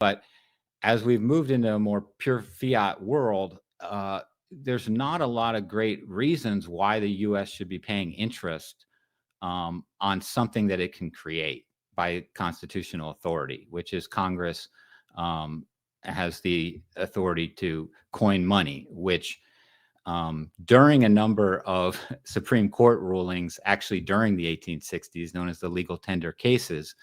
But as we've moved into a more pure fiat world, there's not a lot of great reasons why the U.S. should be paying interest on something that it can create by constitutional authority, which is Congress has the authority to coin money, which during a number of Supreme Court rulings, actually during the 1860s, known as the legal tender cases,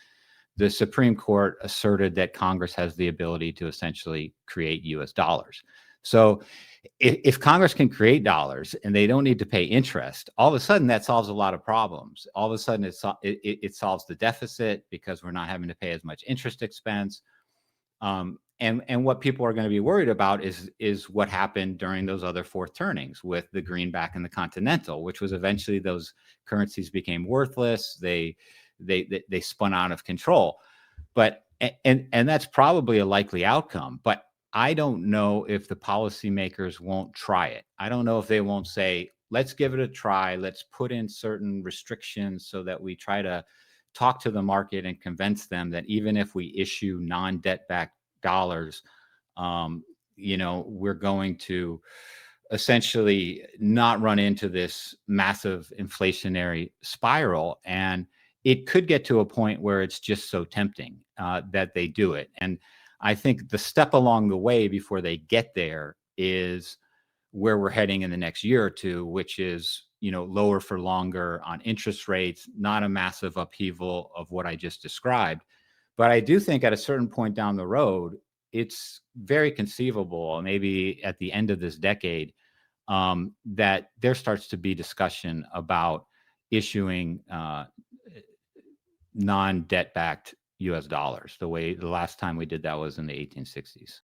the Supreme Court asserted that Congress has the ability to essentially create US dollars. So if Congress can create dollars and they don't need to pay interest, all of a sudden that solves a lot of problems. All of a sudden it solves the deficit because we're not having to pay as much interest expense. And what people are going to be worried about is what happened during those other fourth turnings with the greenback and the continental, which was eventually those currencies became worthless. They spun out of control. But and that's probably a likely outcome. But I don't know if the policymakers won't try it. I don't know if they won't say, let's give it a try. Let's put in certain restrictions so that we try to talk to the market and convince them that even if we issue non-debt backed dollars, we're going to essentially not run into this massive inflationary spiral. And it could get to a point where it's just so tempting that they do it. And I think the step along the way before they get there is where we're heading in the next year or two, which is, lower for longer on interest rates, not a massive upheaval of what I just described. But I do think at a certain point down the road, it's very conceivable, maybe at the end of this decade, that there starts to be discussion about issuing non-debt backed US dollars. The last time we did that was in the 1860s.